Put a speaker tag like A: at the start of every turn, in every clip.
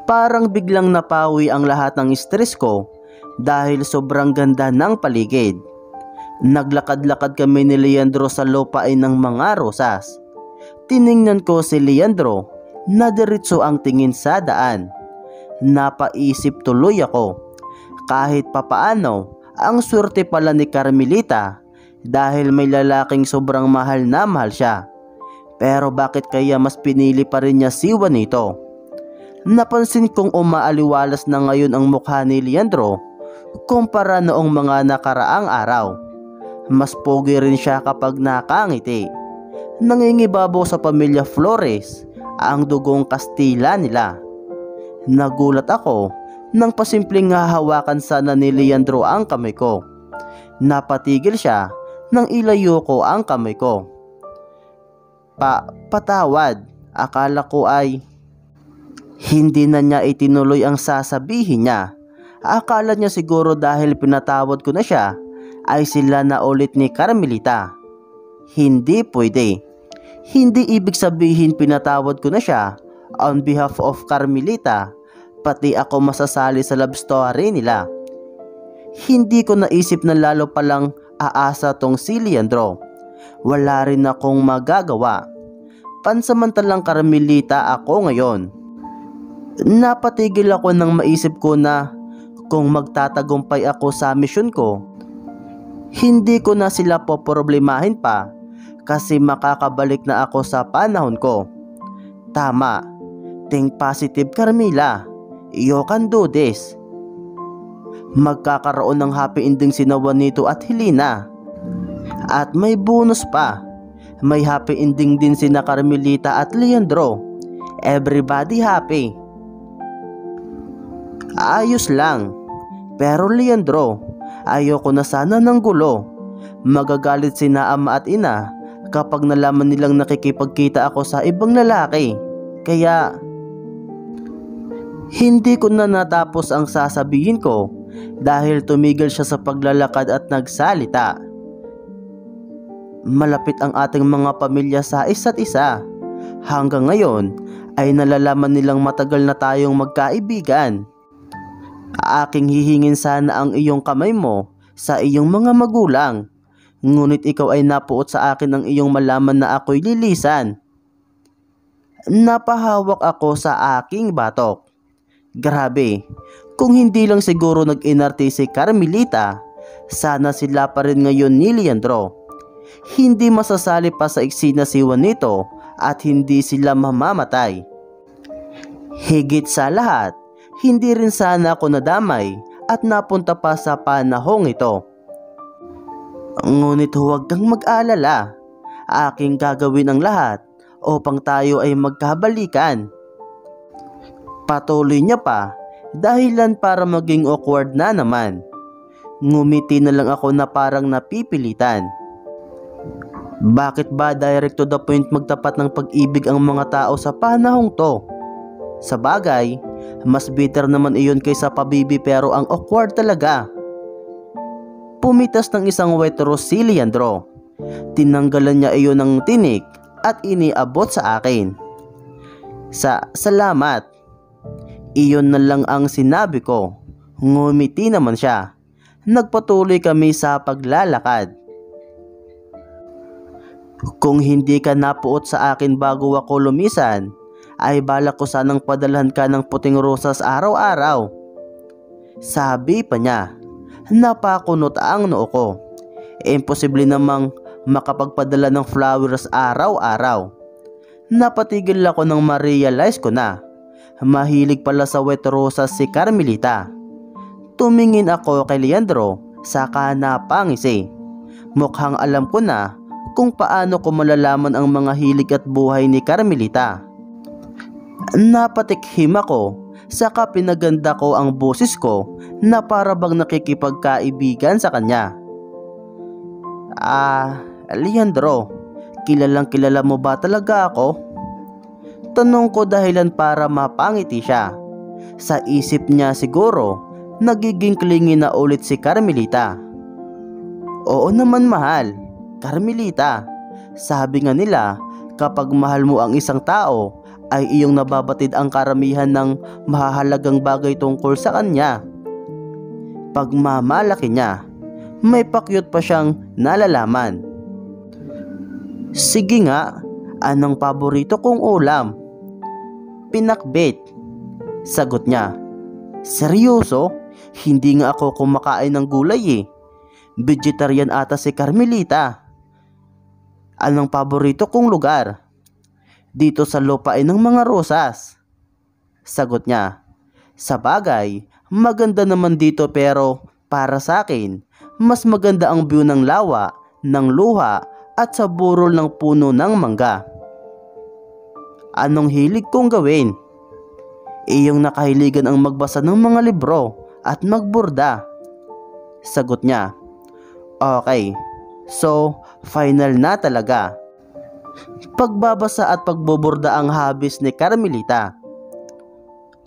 A: Parang biglang napawi ang lahat ng stress ko dahil sobrang ganda ng paligid. Naglakad-lakad kami ni Leandro sa lupain ng mga rosas. Tiningnan ko si Leandro na diretso ang tingin sa daan. Napaisip tuloy ako. Kahit papaano, ang swerte pala ni Carmelita dahil may lalaking sobrang mahal na mahal siya. Pero bakit kaya mas pinili pa rin niya si Juanito? Napansin kong umaaliwalas na ngayon ang mukha ni Leandro kumpara noong mga nakaraang araw. Mas pogi rin siya kapag nakangiti. Nangingibabaw sa pamilya Flores ang dugong Kastila nila. Nagulat ako nang pasimpleng hahawakan sana ni Leandro ang kamay ko. Napatigil siya nang ilayo ko ang kamay ko. Patawad, akala ko ay... Hindi na niya itinuloy ang sasabihin niya. Akala niya siguro dahil pinatawad ko na siya ay sila na ulit ni Carmelita. Hindi pwede. Hindi ibig sabihin pinatawad ko na siya on behalf of Carmelita, pati ako masasali sa love story nila. Hindi ko naisip na lalo palang aasa tong si Leandro. Wala rin akong magagawa. Pansamantalang Carmelita ako ngayon. Napatigil ako nang maisip ko na kung magtatagumpay ako sa misyon ko, hindi ko na sila poproblemahin pa kasi makakabalik na ako sa panahon ko. Tama, think positive Carmela, you can do this. Magkakaroon ng happy ending sina Juanito at Helena. At may bonus pa, may happy ending din sina Carmelita at Leandro. Everybody happy. Ayos lang. Pero Leandro, ayoko na sana ng gulo. Magagalit sina ama at ina kapag nalaman nilang nakikipagkita ako sa ibang lalaki. Kaya hindi ko na natapos ang sasabihin ko dahil tumigil siya sa paglalakad at nagsalita. Malapit ang ating mga pamilya sa isa't isa. Hanggang ngayon ay nalalaman nilang matagal na tayong magkaibigan. Aking hihingin sana ang iyong kamay mo sa iyong mga magulang. Ngunit ikaw ay napuot sa akin ang iyong malaman na ako'y lilisan. Napahawak ako sa aking batok. Grabe, kung hindi lang siguro nag-inarte si Carmelita, sana sila pa rin ngayon ni Leandro. Hindi masasali pa sa eksena si Juanito at hindi sila mamamatay. Higit sa lahat, hindi rin sana ako nadamay at napunta pa sa panahong ito. Ngunit huwag kang mag-alala. Aking gagawin ang lahat upang tayo ay magkabalikan. Patuloy niya pa, dahilan para maging awkward na naman. Ngumiti na lang ako na parang napipilitan. Bakit ba direct to the point magtapat ng pag-ibig ang mga tao sa panahong to? Sa bagay, mas bitter naman iyon kaysa pabibi pero ang awkward talaga. Pumitas ng isang wet rose si Leandro. Tinanggalan niya iyon ng tinik at iniabot sa akin. Salamat. Iyon na lang ang sinabi ko. Ngumiti naman siya. Nagpatuloy kami sa paglalakad. Kung hindi ka napuot sa akin bago ako lumisan, ay balak ko sanang padalhan ka ng puting rosas araw-araw. Sabi pa niya. Napakunot ang noo ko. Imposible namang makapagpadala ng flowers araw-araw. Napatigil ako nang ma-realize ko na mahilig pala sa wet rosas si Carmelita. Tumingin ako kay Leandro saka napangisi. Mukhang alam ko na kung paano ko malalaman ang mga hilig at buhay ni Carmelita. Napatikhim ako, saka pinaganda ko ang boses ko na para bang nakikipagkaibigan sa kanya. Leandro, kilalang kilala mo ba talaga ako? Tanong ko dahilan para mapangiti siya. Sa isip niya siguro, nagiging klingi na ulit si Carmelita. Oo naman mahal, Carmelita. Sabi nga nila, kapag mahal mo ang isang tao, ay iyong nababatid ang karamihan ng mahahalagang bagay tungkol sa kanya. Pagmamalaki niya, may pakyut pa siyang nalalaman. Sige nga, anong paborito kong ulam? Pinakbet, sagot niya. Seryoso? Hindi nga ako kumakain ng gulay eh. Vegetarian ata si Carmelita. Anong paborito kong lugar? Dito sa lupain ng mga rosas, sagot niya. Sa bagay, maganda naman dito pero para sa akin, mas maganda ang view ng lawa, ng luha at sa burol ng puno ng mangga. Anong hilig kong gawin? Iyong nakahiligan ang magbasa ng mga libro at magburda, sagot niya. Okay, so final na talaga. Pagbabasa at pagboborda ang hobbies ni Carmelita.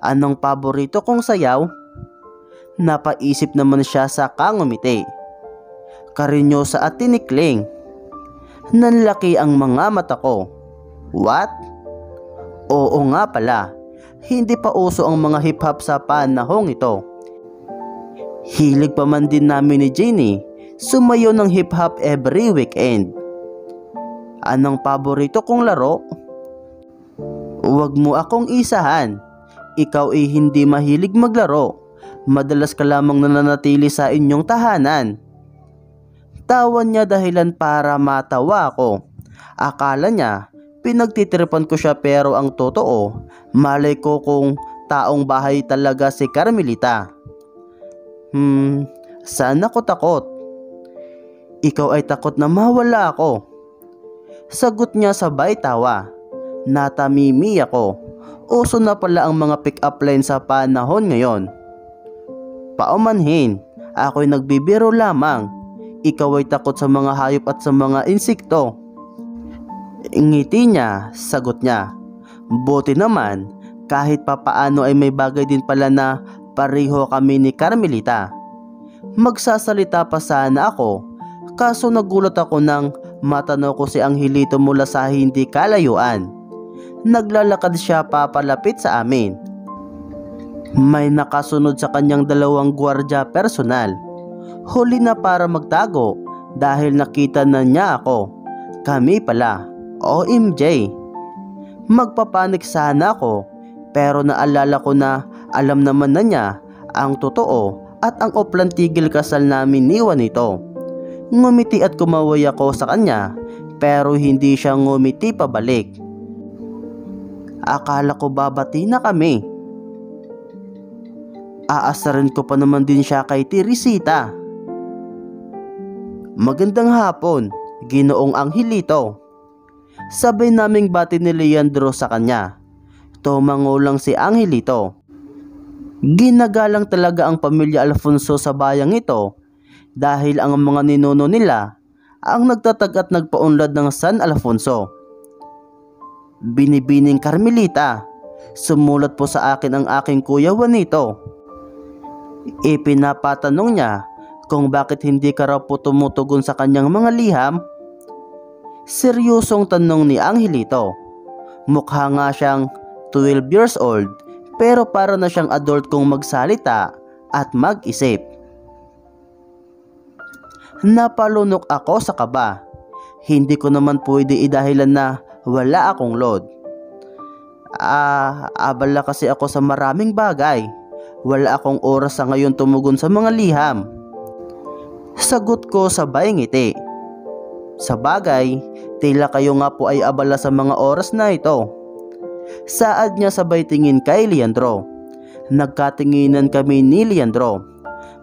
A: Anong paborito kong sayaw? Napaisip naman siya sa kangumiti. Karinyosa at tinikling. Nanlaki ang mga mata ko. What? Oo nga pala, hindi pa uso ang mga hip-hop sa panahong ito. Hilig pa man din namin ni Jenny sumayaw ng hip-hop every weekend. Anong paborito kong laro? Huwag mo akong isahan. Ikaw ay hindi mahilig maglaro. Madalas ka lamang nananatili sa inyong tahanan. Tawan niya dahilan para matawa ako. Akala niya pinagtitripan ko siya pero ang totoo, malay ko kung taong bahay talaga si Carmelita. Saan ako takot? Ikaw ay takot na mawala ako. Sagot niya sabay tawa. Natamimi ako. Uso na pala ang mga pick-up line sa panahon ngayon. Paumanhin, ako'y nagbibiro lamang. Ikaw ay takot sa mga hayop at sa mga insekto. Ngiti niya, sagot niya. Buti naman, kahit papaano ay may bagay din pala na pareho kami ni Carmelita. Magsasalita pa sana ako, kaso nagulat ako nang matanaw ko si Angelito mula sa hindi kalayuan. Naglalakad siya papalapit sa amin. May nakasunod sa kanyang 2 gwardya personal. Huli na para magtago dahil nakita na niya ako. Kami pala, OMG. Magpapanik sana ako pero naalala ko na alam naman na niya ang totoo at ang oplan tigil kasal namin ni Juanito. Ngumiti at kumaway ako sa kanya pero hindi siya ngumiti pabalik. Akala ko babati na kami. Aasarin ko pa naman din siya kay Teresita. Magandang hapon, Ginoong Angelito. Sabay naming bati ni Leandro sa kanya. Tumango lang si Angelito. Ginagalang talaga ang pamilya Alfonso sa bayang ito dahil ang mga ninuno nila ang nagtatag at nagpaunlad ng San Alfonso. Binibining Carmelita, sumulat po sa akin ang aking kuya Juanito. Ipinapatanong niya kung bakit hindi ka raw po tumutugon sa kanyang mga liham. Seryosong tanong ni Angelito. Mukha nga siyang 12 years old pero para na siyang adult kung magsalita at mag-isip. Napalunok ako sa kaba. Hindi ko naman pwede idahilan na wala akong load. Abala kasi ako sa maraming bagay. Wala akong oras sa ngayon tumugon sa mga liham. Sagot ko sabay ngiti. Sa bagay, tila kayo nga po ay abala sa mga oras na ito. Saad niya sabay tingin kay Leandro. Nagkatinginan kami ni Leandro.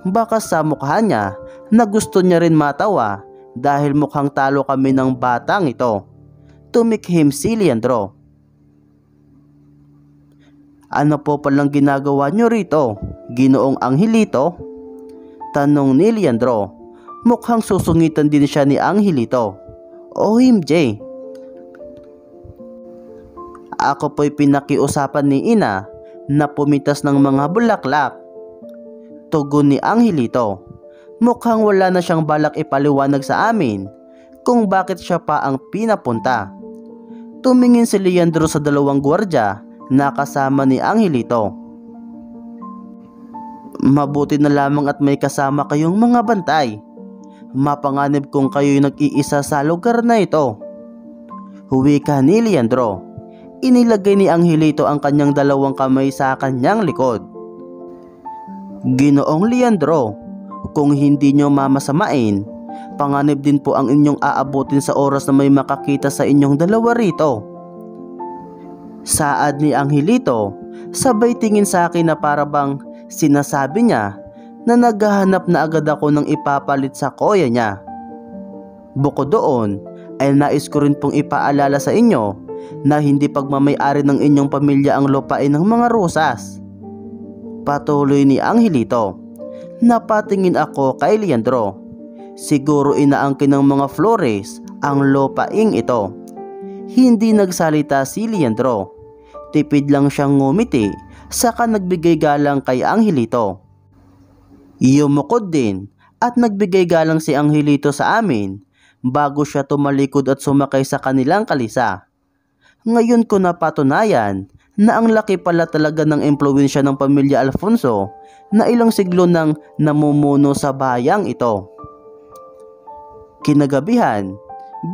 A: Baka sa mukha niya na gusto niya rin matawa dahil mukhang talo kami ng batang ito. Tumikhim si Leandro. Ano po palang ginagawa niyo rito, Ginoong Angelito? Tanong ni Leandro. Mukhang susungitan din siya ni Angelito. OMG. Ako po'y pinakiusapan ni Ina na pumitas ng mga bulaklak. Tugon ni Angelito. Mukhang wala na siyang balak ipaliwanag sa amin kung bakit siya pa ang pinapunta. Tumingin si Leandro sa dalawang gwardiya na kasama ni Angelito. Mabuti na lamang at may kasama kayong mga bantay. Mapanganib kung kayo'y nag-iisa sa lugar na ito. Wika ni Leandro. Inilagay ni Angelito ang kanyang dalawang kamay sa kanyang likod. Ginoong Leandro, kung hindi nyo mamasamain, panganib din po ang inyong aabutin sa oras na may makakita sa inyong dalawa rito. Saad ni Angelito, sabay tingin sa akin na parabang sinasabi niya na naghahanap na agad ako ng ipapalit sa koya niya. Bukod doon, ay nais ko rin pong ipaalala sa inyo na hindi pagmamay-ari ng inyong pamilya ang lupain ng mga Rosas. Patuloy ni Angelito. Napatingin ako kay Leandro. Siguro inaangkin ng mga Flores ang lupaing ito. Hindi nagsalita si Leandro. Tipid lang siyang ngumiti, saka nagbigay galang kay Angelito. Yumukod din at nagbigay galang si Angelito sa amin bago siya tumalikod at sumakay sa kanilang kalisa. Ngayon ko napatunayan na ang laki pala talaga ng impluwensya ng pamilya Alfonso na ilang siglo nang namumuno sa bayang ito. Kinagabihan,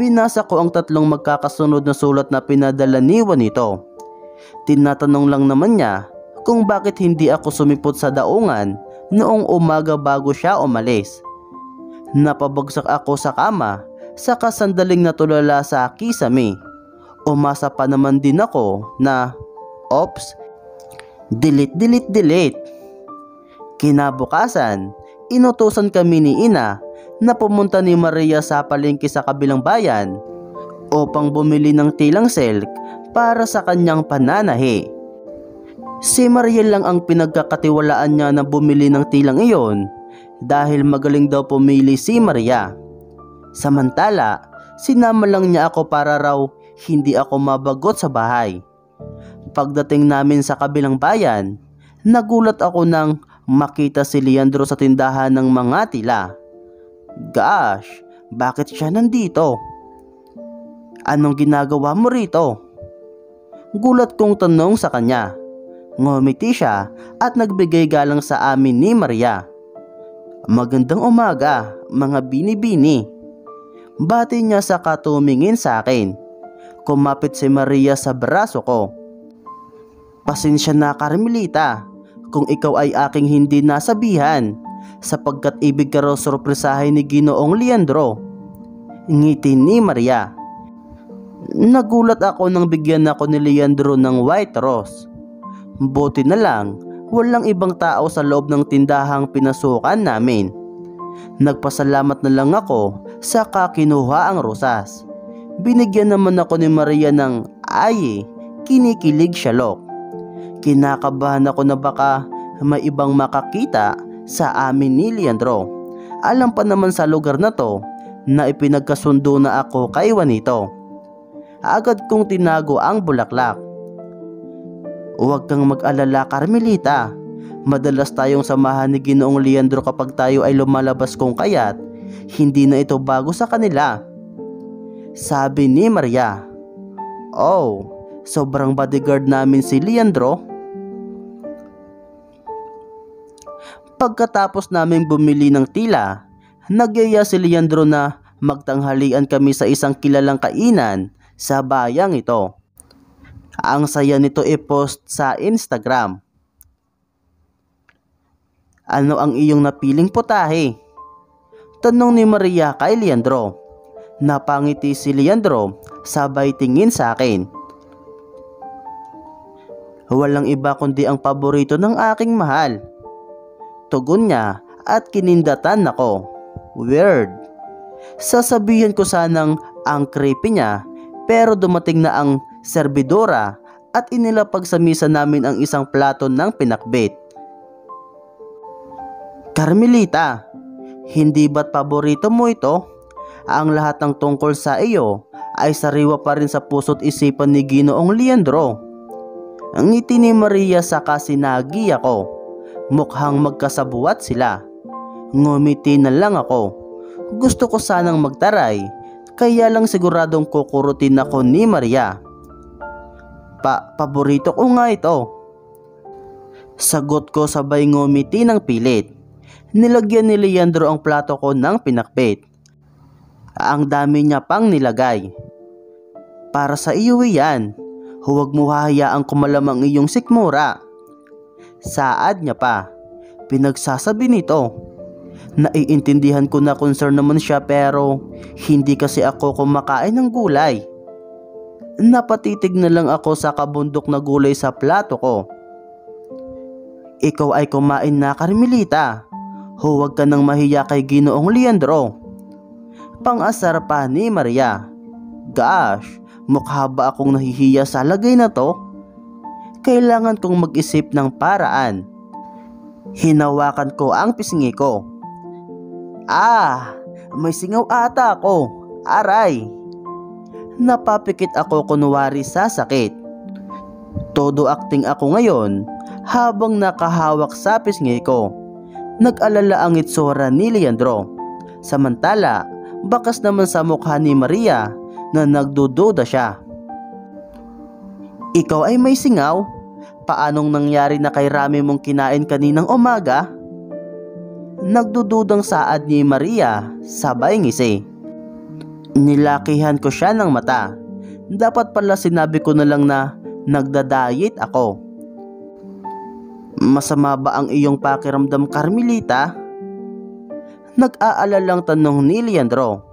A: binasa ko ang 3 magkakasunod na sulat na pinadala ni Juanito. Tinatanong lang naman niya kung bakit hindi ako sumipot sa daungan noong umaga bago siya umalis. Napabagsak ako sa kama, saka sandaling natulala sa kisame. Umasa pa naman din ako na, "Ops, delete." Kinabukasan, inutusan kami ni Ina na pumunta ni Maria sa palengke sa kabilang bayan upang bumili ng tilang silk para sa kanyang pananahi. Si Maria lang ang pinagkakatiwalaan niya na bumili ng tilang iyon dahil magaling daw pumili si Maria. Samantala, sinama lang niya ako para raw hindi ako mabagot sa bahay. Pagdating namin sa kabilang bayan, nagulat ako nang makita si Leandro sa tindahan ng mga tila. Gosh, bakit siya nandito? Anong ginagawa mo rito? Gulat kong tanong sa kanya. Ngumiti siya at nagbigay galang sa amin ni Maria. Magandang umaga, mga bini-bini. Bati niya sa katumingin sa akin. Kumapit si Maria sa braso ko. Pasensya na, Carmelita, kung ikaw ay aking hindi nasabihan, sapagkat ibig ka raw sorpresahin ni Ginoong Leandro. Ngiti ni Maria. Nagulat ako nang bigyan ako ni Leandro ng white rose. Buti na lang, walang ibang tao sa loob ng tindahang pinasukan namin. Nagpasalamat na lang ako, saka kinuha ang rosas. Binigyan naman ako ni Maria ng kinikilig siya lok. Kinakabahan ako na baka may ibang makakita sa amin ni Leandro. Alam pa naman sa lugar na to na ipinagkasundo na ako kay Juanito. Agad kong tinago ang bulaklak. Huwag kang mag-alala, Carmelita. Madalas tayong samahan ni Ginoong Leandro kapag tayo ay lumalabas kung kaya't hindi na ito bago sa kanila. Sabi ni Maria. Oh, sobrang bodyguard namin si Leandro. Pagkatapos naming bumili ng tila, nagyaya si Leandro na magtanghalian kami sa isang kilalang kainan sa bayang ito. Ang saya nito i-post sa Instagram. Ano ang iyong napiling putahe? Tanong ni Maria kay Leandro. Napangiti si Leandro, sabay tingin sa akin. Walang iba kundi ang paborito ng aking mahal. Tugon niya at kinindatan ako. Weird. Sasabihin ko sanang ang creepy niya, pero dumating na ang serbidora at inilapag sa misa namin ang isang plato ng pinakbit. Carmelita, hindi ba't paborito mo ito? Ang lahat ng tungkol sa iyo ay sariwa pa rin sa puso't isipan ni Ginoong Leandro. Ang ngiti ni Maria saka sinagi ako. Mukhang magkasabuat sila. Ngumiti na lang ako. Gusto ko sanang magtaray, kaya lang siguradong kukurutin ako ni Maria. Paborito ko nga ito. Sagot ko sabay ngumiti ng pilit. Nilagyan ni Leandro ang plato ko ng pinakbit. Ang dami niya pang nilagay. Para sa iyo yan. Huwag mo hahayaang kumalamang iyong sikmura. Saad niya pa. Pinagsasabi nito. Naiintindihan ko na concern naman siya pero hindi kasi ako kumakain ng gulay. Napatitig na lang ako sa kabundok na gulay sa plato ko. Ikaw ay kumain na, Carmelita. Huwag ka nang mahiya kay Ginoong Leandro. Pang-asar pa ni Maria. Gosh, mukha ba akong nahihiya sa lagay na to? Kailangan kong mag-isip ng paraan. Hinawakan ko ang pisngi ko. May singaw ata ako. Aray! Napapikit ako kunwari sa sakit. Todo acting ako ngayon habang nakahawak sa pisngi ko. Nag-alala ang itsura ni Leandro. Samantala, bakas naman sa mukha ni Maria na nagdududa siya. Ikaw ay may singaw? Paanong nangyari na kay Rami mong kinain kaninang umaga? Nagdududang saad ni Maria sabay ngisi. Nilakihan ko siya ng mata. Dapat pala sinabi ko na lang na nagda-diet ako. Masama ba ang iyong pakiramdam, Carmelita? Nag-aalalang tanong ni Leandro.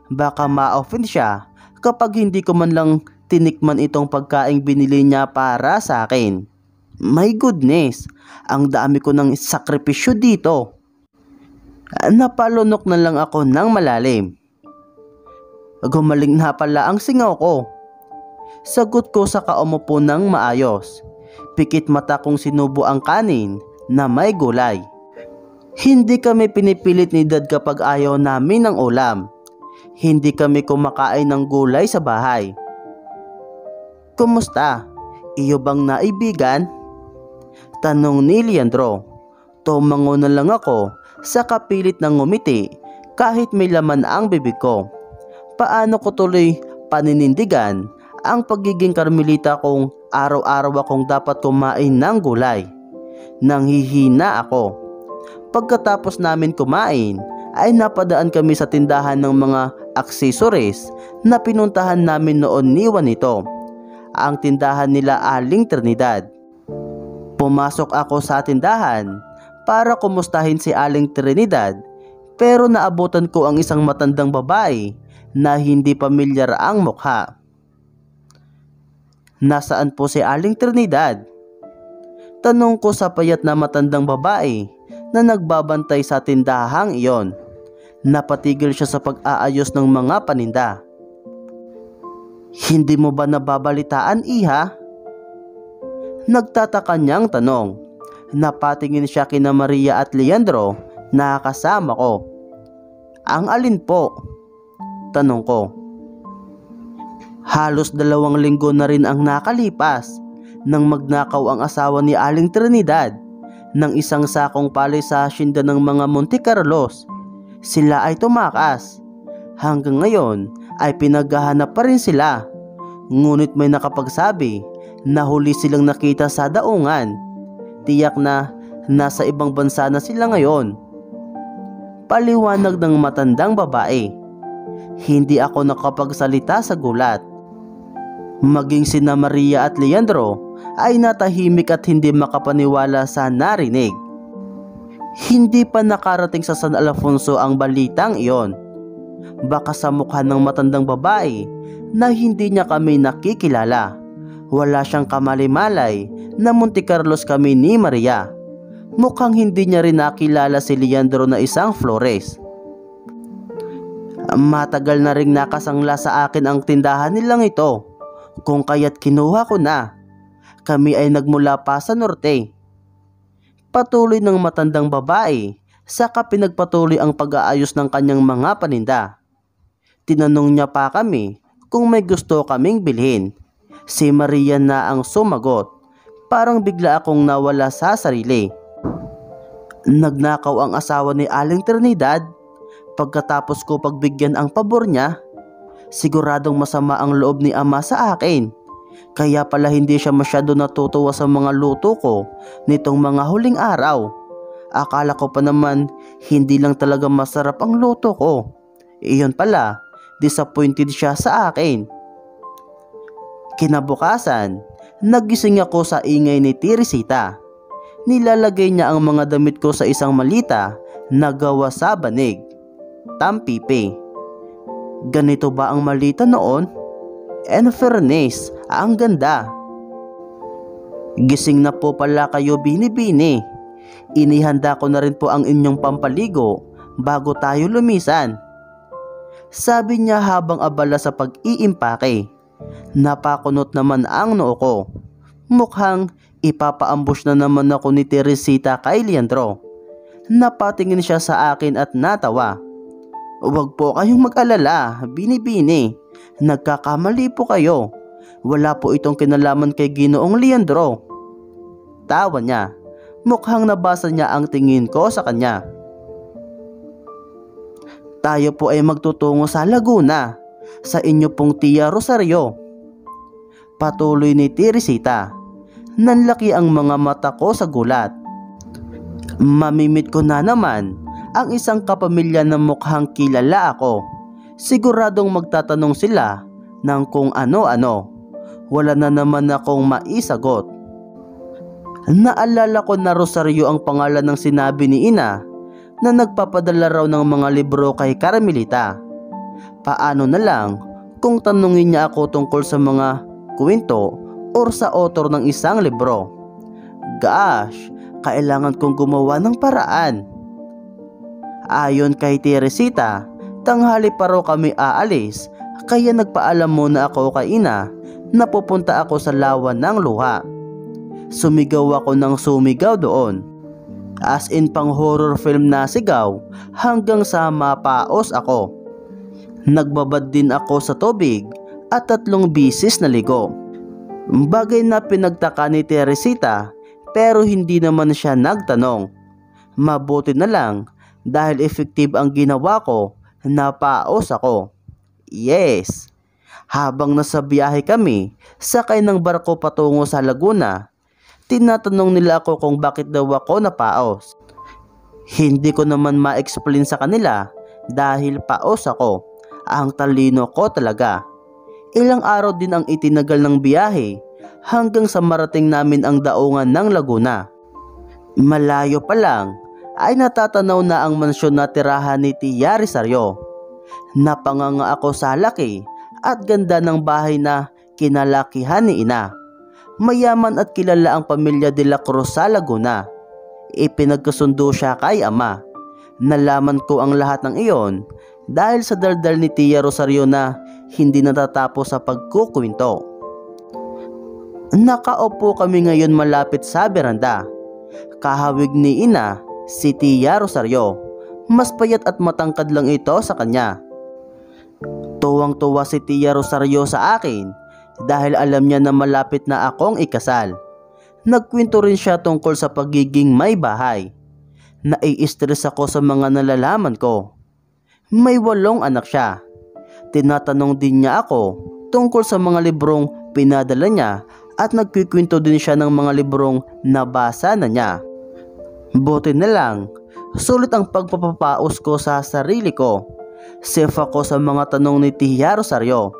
A: Baka ma-offend siya kapag hindi ko man lang tinikman itong pagkaing binili niya para sa akin. My goodness, ang dami ko ng sakripisyo dito. Napalunok na lang ako ng malalim. Gumaling na pala ang singaw ko. Sagot ko sa kaumupo ng maayos. Pikit mata kong sinubo ang kanin na may gulay. Hindi kami pinipilit ni Dad kapag ayaw namin ng ulam. Hindi kami kumakain ng gulay sa bahay. Kumusta? Iyo bang naibigan? Tanong ni Leandro. Tumango na lang ako sa kapilit ng ngumiti kahit may laman ang bibig ko. Paano ko tuloy paninindigan ang pagiging Carmelita kung araw-araw akong dapat kumain ng gulay? Nanghihina ako. Pagkatapos namin kumain ay napadaan kami sa tindahan ng mga accessories na pinuntahan namin noon ni Juanito, ang tindahan nila Aling Trinidad. Pumasok ako sa tindahan para kumustahin si Aling Trinidad pero naabutan ko ang isang matandang babae na hindi pamilyar ang mukha. Nasaan po si Aling Trinidad? Tanong ko sa payat na matandang babae na nagbabantay sa tindahang iyon. Napatigil siya sa pag-aayos ng mga paninda. Hindi mo ba nababalitaan, iha? Nagtataka niyang tanong. Napatingin siya kina Maria at Leandro na kasama ko. Ang alin po? Tanong ko. Halos 2 linggo na rin ang nakalipas nang magnakaw ang asawa ni Aling Trinidad ng isang sakong palay sa hacienda ng mga Monte Carlos. Sila ay tumakas. Hanggang ngayon ay pinaghahanap pa rin sila. Ngunit may nakapagsabi na huli silang nakita sa daungan. Tiyak na nasa ibang bansa na sila ngayon. Paliwanag ng matandang babae. Hindi ako nakapagsalita sa gulat. Maging sina Maria at Leandro ay natahimik at hindi makapaniwala sa narinig. Hindi pa nakarating sa San Alfonso ang balitang iyon. Baka sa mukha ng matandang babae na hindi niya kami nakikilala. Wala siyang kamali-malay na Monte Carlos kami ni Maria. Mukhang hindi niya rin nakilala si Leandro na isang Flores. Matagal na ring nakasangla sa akin ang tindahan nilang ito, kung kaya't kinuha ko na. Kami ay nagmula pa sa norte. Patuloy ng matandang babae, saka pinagpatuloy ang pag-aayos ng kanyang mga paninda. Tinanong niya pa kami kung may gusto kaming bilhin. Si Maria na ang sumagot. Parang bigla akong nawala sa sarili. Nagnakaw ang asawa ni Aling Trinidad. Pagkatapos ko pagbigyan ang pabor niya, siguradong masama ang loob ni Ama sa akin. Kaya pala hindi siya masyado natutuwa sa mga luto ko nitong mga huling araw. Akala ko pa naman hindi lang talaga masarap ang luto ko. Iyon pala, disappointed siya sa akin. Kinabukasan, nagising ako sa ingay ni Teresita. Nilalagay niya ang mga damit ko sa isang malita na gawa sa banig. Tampipe. Ganito ba ang malita noon? And fairness, ang ganda. Gising na po pala kayo, Bini-Bini. Inihanda ko na rin po ang inyong pampaligo bago tayo lumisan. Sabi niya habang abala sa pag-iimpake. Napakunot naman ang noo ko. Mukhang ipapaambush na naman ako ni Teresita kay Leandro. Napatingin siya sa akin at natawa. Huwag po kayong mag-alala, Bini-Bini. Nagkakamali po kayo. Wala po itong kinalaman kay Ginoong Leandro. Tawa niya. Mukhang nabasa niya ang tingin ko sa kanya. Tayo po ay magtutungo sa Laguna, sa inyo pong Tia Rosario. Patuloy ni Teresita. Nanlaki ang mga mata ko sa gulat. Mamimit ko na naman ang isang kapamilya na mukhang kilala ako. Siguradong magtatanong sila ng kung ano-ano. Wala na naman akong maisagot. Naalala ko na Rosario ang pangalan ng sinabi ni Ina na nagpapadala raw ng mga libro kay Carmelita. Paano na lang kung tanungin niya ako tungkol sa mga kwento or sa author ng isang libro? Gosh, kailangan kong gumawa ng paraan. Ayon kay Teresita, tanghali pa raw kami aalis, kaya nagpaalam muna ako kay Ina na pupunta ako sa Lawa ng Luha. Sumigaw ako ng sumigaw doon. As in pang horror film na sigaw hanggang sa mapaos ako. Nagbabad din ako sa tubig at 3 bisis na ligo. Bagay na pinagtaka ni Teresita pero hindi naman siya nagtanong. Mabuti na lang dahil effective ang ginawa ko, napaos ako. Yes. Habang nasa biyahe kami, sakay ng barko patungo sa Laguna, tinatanong nila ako kung bakit daw ako napaos. Hindi ko naman ma-explain sa kanila dahil paos ako. Ang talino ko talaga. Ilang araw din ang itinagal ng biyahe hanggang sa marating namin ang daungan ng Laguna. Malayo pa lang ay natatanaw na ang mansyon na tirahan ni Tia Rosario. Napanganga ako sa laki at ganda ng bahay na kinalakihan ni Ina. Mayaman at kilala ang pamilya de la Cruz sa Laguna. Ipinagkasundo siya kay ama. Nalaman ko ang lahat ng iyon dahil sa daldal ni Tia Rosario na hindi natatapos sa pagkukwento. Nakaupo kami ngayon malapit sa beranda. Kahawig ni Ina si Tia Rosario. Mas payat at matangkad lang ito sa kanya. Tuwang-tuwa si Tia Rosario sa akin dahil alam niya na malapit na akong ikasal. Nagkwento rin siya tungkol sa pagiging may bahay. Nai-stress ako sa mga nalalaman ko. May 8 anak siya. Tinatanong din niya ako tungkol sa mga librong pinadala niya at nagkikwento din siya ng mga librong nabasa na niya. Buti na lang, sulit ang pagpapapaos ko sa sarili ko. Safe ako sa mga tanong ni Tia Rosario.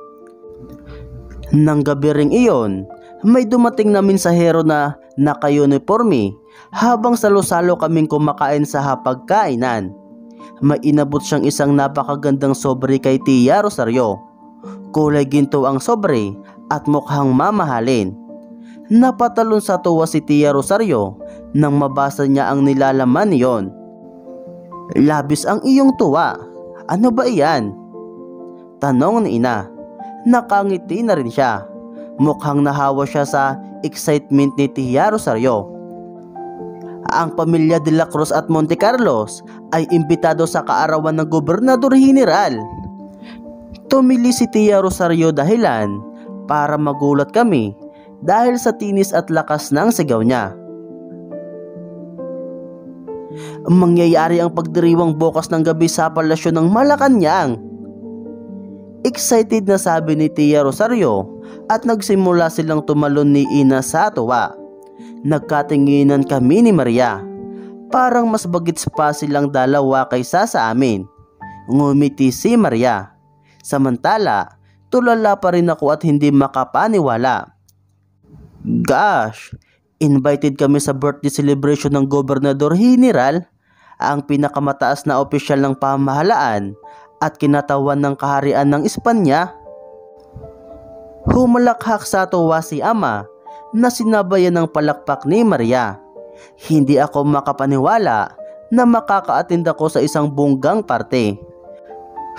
A: Nang gabi ring iyon, may dumating na mensahero na naka-uniforme habang salo-salo kaming kumakain sa hapagkainan. May inabot siyang isang napakagandang sobre kay Tia Rosario. Kulay ginto ang sobre at mukhang mamahalin. Napatalon sa tuwa si Tia Rosario nang mabasa niya ang nilalaman niyon. Labis ang iyong tuwa. Ano ba iyan? Tanong ni Ina. Nakangiti na rin siya. Mukhang nahawa siya sa excitement ni Tia Rosario. Ang pamilya de la Cruz at Monte Carlos ay imbitado sa kaarawan ng Gobernador General. Tumili si Tia Rosario dahilan para magulat kami dahil sa tinis at lakas ng sigaw niya. Mangyayari ang pagdiriwang bukas ng gabi sa palasyo ng Malacanang. Excited na sabi ni Tia Rosario at nagsimula silang tumalon ni Ina sa tuwa. Nagkatinginan kami ni Maria. Parang mas bagits pa silang dalawa kaysa sa amin. Ngumiti si Maria. Samantala, tulala pa rin ako at hindi makapaniwala. Gosh, invited kami sa birthday celebration ng Gobernador General, ang pinakamataas na opisyal ng pamahalaan at kinatawan ng kaharian ng Espanya. Humalakhak sa tuwa si Ama na sinabayan ng palakpak ni Maria. Hindi ako makapaniwala na makaka-attend ako sa isang bonggang parte.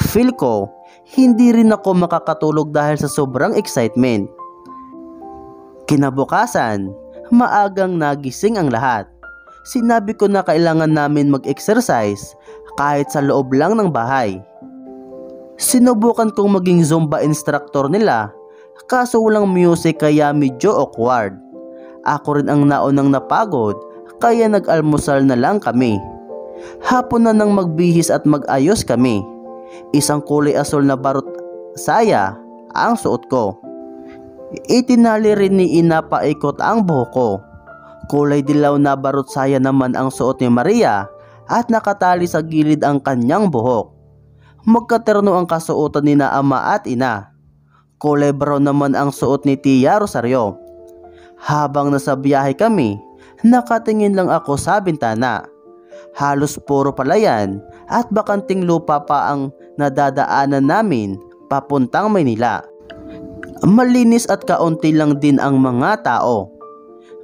A: Feel ko, hindi rin ako makakatulog dahil sa sobrang excitement. Kinabukasan, maagang nagising ang lahat. Sinabi ko na kailangan namin mag-exercise kahit sa loob lang ng bahay. Sinubukan kong maging Zumba instructor nila, kaso walang music kaya medyo awkward. Ako rin ang naunang napagod, kaya nag-almusal na lang kami. Hapon na nang magbihis at mag-ayos kami. Isang kulay asul na barot saya ang suot ko. Itinali rin ni Ina paikot ang buhok ko. Kulay dilaw na barot saya naman ang suot ni Maria at nakatali sa gilid ang kanyang buhok. Magkaterno ang kasuotan ni na Ama at Ina. Kulay brown naman ang suot ni Tia Rosario. Habang nasa biyahe kami, nakatingin lang ako sa bintana. Halos puro palayan at bakanting lupa pa ang nadadaanan namin papuntang Maynila. Malinis at kaunti lang din ang mga tao.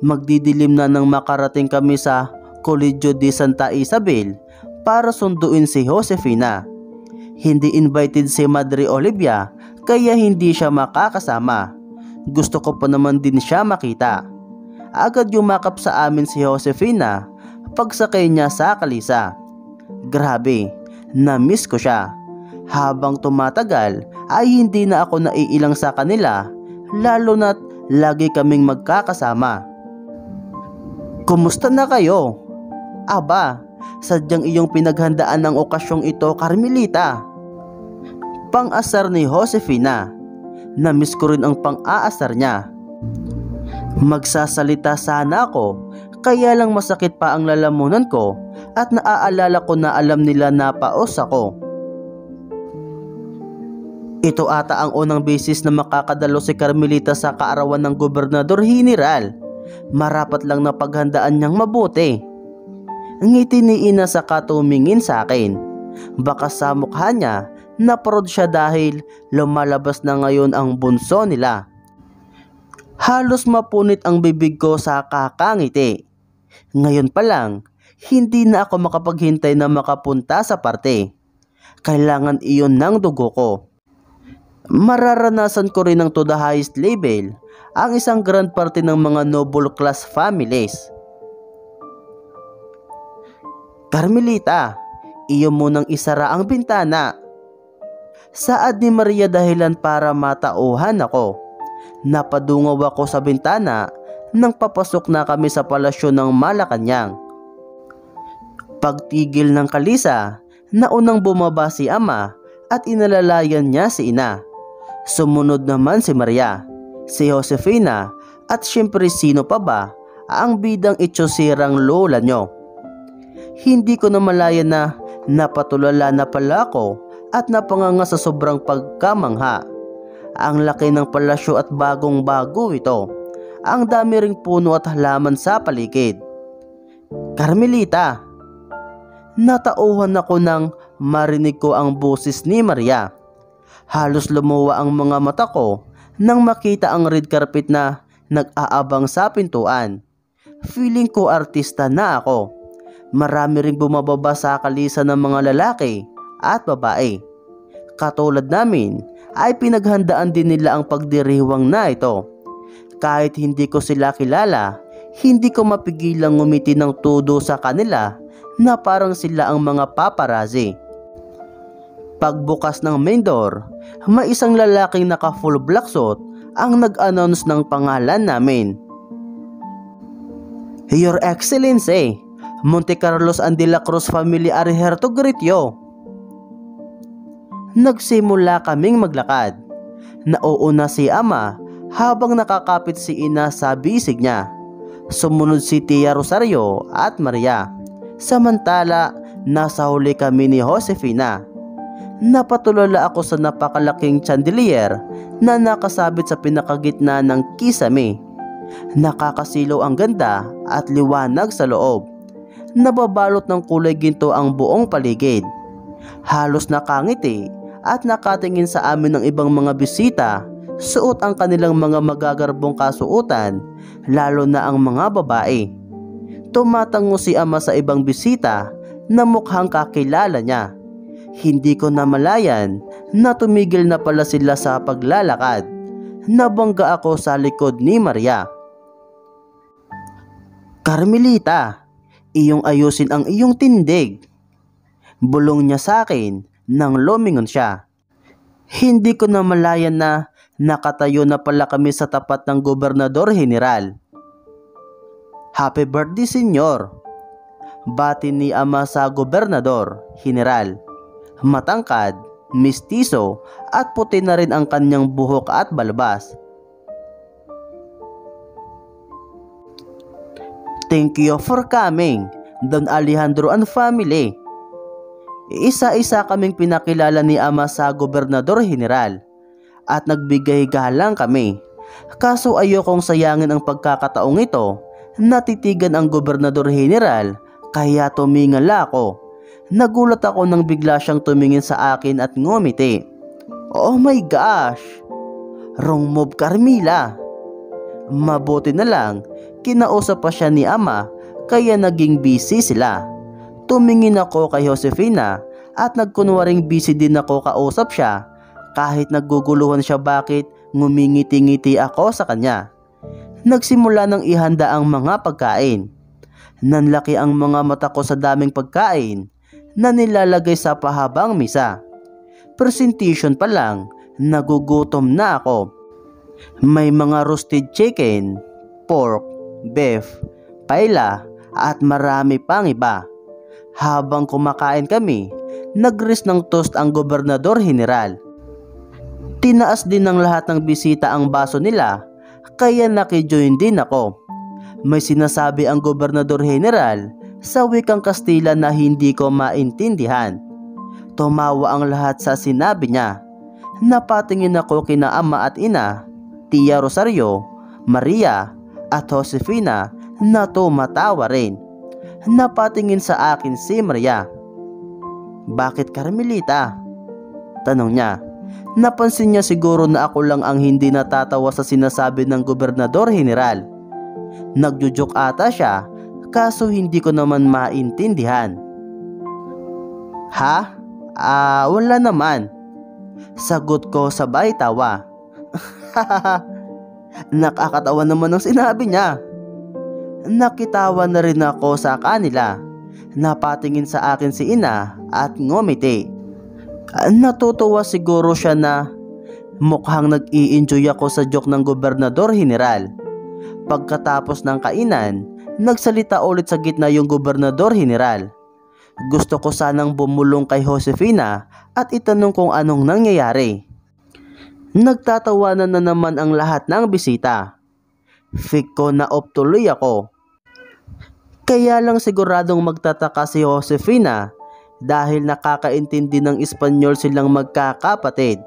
A: Magdidilim na nang makarating kami sa Colegio de Santa Isabel para sunduin si Josefina. Hindi invited si Madre Olivia kaya hindi siya makakasama. Gusto ko pa naman din siya makita. Agad yumakap sa amin si Josefina pagsakay niya sa kalisa. Grabe, na-miss ko siya. Habang tumatagal ay hindi na ako naiilang sa kanila, lalo na't lagi kaming magkakasama. Kumusta na kayo? Aba, sadyang iyong pinaghandaan ng okasyong ito, Carmelita. Pang-asar ni Josefina. Na-miss ko rin ang pang-aasar niya. Magsasalita sana ako, kaya lang masakit pa ang lalamunan ko at naaalala ko na alam nila na paos ako. Ito ata ang unang beses na makakadalo si Carmelita sa kaarawan ng Gobernador General. Marapat lang na paghandaan niyang mabuti. Ngiti ni Ina sa katumingin sa akin. Baka sa mukha niya naproud siya dahil lumalabas na ngayon ang bunso nila. Halos mapunit ang bibig ko sa kakangiti. Ngayon pa lang, hindi na ako makapaghintay na makapunta sa parte. Kailangan iyon ng dugo ko. Mararanasan ko rin ng to the highest level ang isang grand party ng mga noble class families. Carmelita, iyo munang isara ang bintana. Saad ni Maria dahilan para matauhan ako. Napadungaw ako sa bintana nang papasok na kami sa palasyo ng Malacanang. Pagtigil ng kalisa, naunang bumaba si Ama at inalalayan niya si Ina. Sumunod naman si Maria, si Josefina at syempre sino pa ba ang bidang itsosirang lola nyo. Hindi ko na malaya na napatulala na pala ako at napanganga sa sobrang pagkamangha. Ang laki ng palasyo at bagong bago ito. Ang dami ring puno at halaman sa paligid. Carmelita, natauhan ako nang marinig ko ang boses ni Maria. Halos lumuwa ang mga mata ko nang makita ang red carpet na nag-aabang sa pintuan. Feeling ko artista na ako. Marami ring bumababa sa kalisa ng mga lalaki at babae. Katulad namin ay pinaghandaan din nila ang pagdiriwang na ito. Kahit hindi ko sila kilala, hindi ko mapigilang ngumiti ng todo sa kanila na parang sila ang mga paparazzi. Pagbukas ng main door, may isang lalaking naka full black suit ang nag-announce ng pangalan namin. Your Excellency, Monte Carlos and de la Cruz family are here to greet you. Nagsimula kaming maglakad. Nauuna si Ama Habang nakakapit si ina sa bisig niya, sumunod si Tia Rosario at Maria. Samantala, nasa huli kami ni Josefina. Napatulala ako sa napakalaking chandelier na nakasabit sa pinakagitna ng kisame. Nakakasilaw ang ganda at liwanag sa loob. Nababalot ng kulay ginto ang buong paligid. Halos nakangiti at nakatingin sa amin ng ibang mga bisita. Suot ang kanilang mga magagarbong kasuotan, lalo na ang mga babae. Tumatango si ama sa ibang bisita na mukhang kakilala niya. Hindi ko namalayan na tumigil na pala sila sa paglalakad. Nabangga ako sa likod ni Maria. "Carmelita, iyong ayusin ang iyong tindig." Bulong niya sa akin nang lumingon siya. Hindi ko namalayan na nakatayo na pala kami sa tapat ng Gobernador General. "Happy birthday, senyor," bati ni ama sa Gobernador General. Matangkad, mistiso at puti na rin ang kanyang buhok at balbas. "Thank you for coming, Don Alejandro and family." Isa-isa kaming pinakilala ni ama sa Gobernador General at nagbigay galang kami. Kaso ayokong sayangin ang pagkakataong ito. Natitigan ang Gobernador General kaya tumingala ako. Nagulat ako nang bigla siyang tumingin sa akin at ngumiti. "Oh my gosh! Wrong move, Carmela." Mabuti na lang, kinausap pa siya ni ama kaya naging busy sila. Tumingin ako kay Josefina at nagkunwaring busy din ako kausap siya. Kahit nagguguluhan siya bakit ngumingiti-ngiti ako sa kanya. Nagsimula ng ihanda ang mga pagkain. Nanlaki ang mga mata ko sa daming pagkain na nilalagay sa pahabang misa. Presentation pa lang, nagugutom na ako. May mga roasted chicken, pork, beef, paella at marami pang iba. Habang kumakain kami, nag-ris ng toast ang Gobernador General. Tinaas din ng lahat ng bisita ang baso nila, kaya nakijoin din ako. May sinasabi ang Gobernador General sa wikang Kastila na hindi ko maintindihan. Tumawa ang lahat sa sinabi niya. Napatingin ako kina ama at ina, Tia Rosario, Maria at Josefina na tumatawa rin. Napatingin sa akin si Maria. "Bakit, Carmelita?" tanong niya. Napansin niya siguro na ako lang ang hindi natatawa sa sinasabi ng Gobernador General. Nagjujoke ata siya, kaso hindi ko naman maintindihan. "Ha? Wala naman." Sagot ko sabay tawa. Nakakatawa naman ang sinabi niya. Nakitawa na rin ako sa kanila. Napatingin sa akin si ina at ngumiti. Natutuwa siguro siya na mukhang nag-i-enjoy ako sa joke ng Gobernador General. Pagkatapos ng kainan, nagsalita ulit sa gitna yung Gobernador General. Gusto ko sanang bumulong kay Josefina at itanong kung anong nangyayari. Nagtatawanan na naman ang lahat ng bisita. Fik ko na tuloy ako. Kaya lang siguradong magtataka si Josefina dahil nakakaintindi ng Espanyol silang magkakapatid.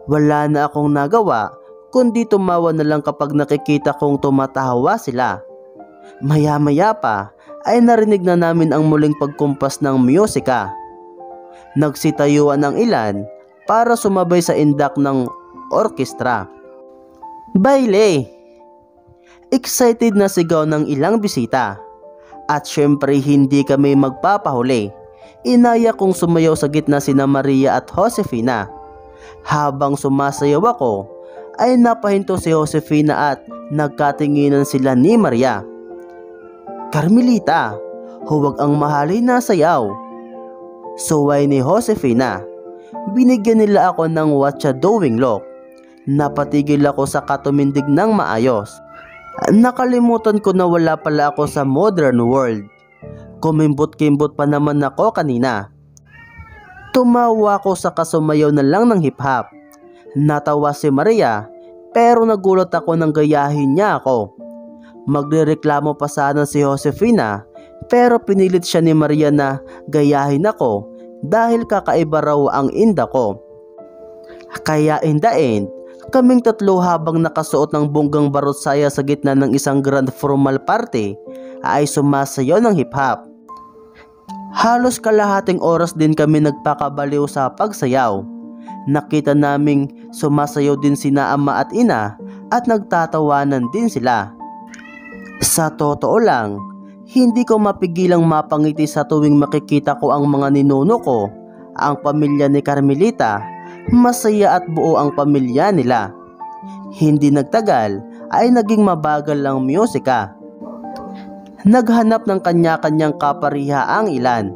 A: Wala na akong nagawa kundi tumawa na lang kapag nakikita kong tumatawa sila. Maya-maya pa ay narinig na namin ang muling pagkumpas ng musika. Nagsitayuan ang ilan para sumabay sa indak ng orkestra. "Baile!" Excited na sigaw ng ilang bisita. At syempre hindi kami magpapahuli. Inaya kong sumayaw sa gitna sina Maria at Josefina. Habang sumasayaw ako, ay napahinto si Josefina at nagkatinginan sila ni Maria. "Carmelita, huwag ang mahalin na sayaw." Suway ni Josefina. Binigyan nila ako ng what ya doing look. Napatigil ako sa katumindig ng maayos. Nakalimutan ko na wala pala ako sa modern world. Kumimbot-kimbot pa naman ako kanina. Tumawa ako sa kasumayaw na lang ng hip-hop. Natawa si Maria, pero nagulat ako nang gayahin niya ako. Magrereklamo pa sana si Josefina pero pinilit siya ni Maria na gayahin ako dahil kakaiba raw ang inda ko. Kaya in the end, kaming tatlo habang nakasuot ng bonggang barot saya sa gitna ng isang grand formal party ay sumasayaw ng hip-hop. Halos kalahating oras din kami nagpakabaliw sa pagsayaw. Nakita naming sumasayaw din sina ama at ina at nagtatawanan din sila. Sa totoo lang, hindi ko mapigilang mapangiti sa tuwing makikita ko ang mga ninuno ko, ang pamilya ni Carmelita. Masaya at buo ang pamilya nila. Hindi nagtagal ay naging mabagal ang musika. Naghanap ng kanya-kanyang kapariha ang ilan.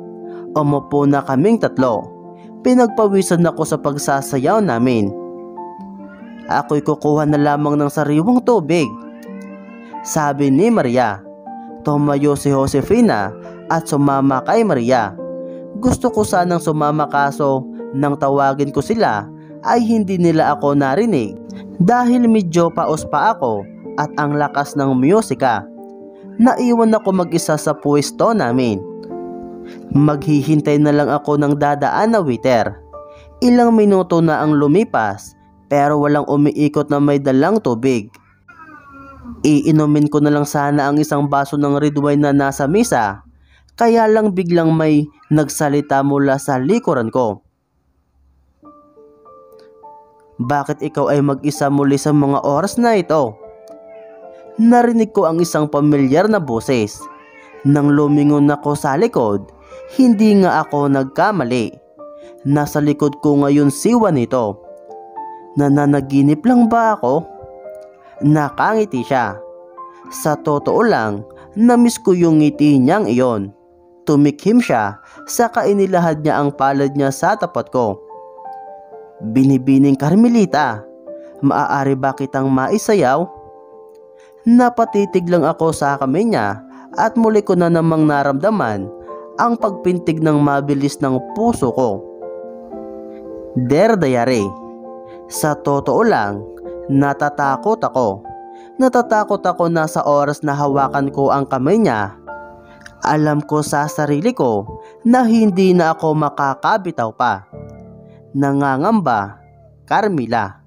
A: Umupo na kaming tatlo. Pinagpawisan ako sa pagsasayaw namin. Ako'y kukuha na lamang ng sariwang tubig, sabi ni Maria. Tumayo si Josefina at sumama kay Maria. Gusto ko sanang sumama kaso nang tawagin ko sila ay hindi nila ako narinig dahil medyo paos pa ako at ang lakas ng musika. Naiwan ako mag-isa sa pwesto namin. Maghihintay na lang ako ng dadaan na waiter. Ilang minuto na ang lumipas pero walang umiikot na may dalang tubig. Iinumin ko na lang sana ang isang baso ng red wine na nasa mesa, kaya lang biglang may nagsalita mula sa likuran ko. Bakit ikaw ay mag-isa muli sa mga oras na ito? Narinig ko ang isang pamilyar na boses. Nang lumingon ako sa likod, hindi nga ako nagkamali. Nasa likod ko ngayon si Juanito. Nananaginip lang ba ako? Nakangiti siya. Sa totoo lang, namiss ko yung ngiti niyang iyon. Tumikhim siya, saka inilahad niya ang palad niya sa tapat ko. Binibining Carmelita, maaari ba kitang maisayaw? Napatitig lang ako sa kamay niya at muli ko na namang naramdaman ang pagpintig ng mabilis ng puso ko. Dear Diary, sa totoo lang, natatakot ako. Natatakot ako na sa oras na hawakan ko ang kamay niya. Alam ko sa sarili ko na hindi na ako makakabitaw pa. Nangangamba, Carmela.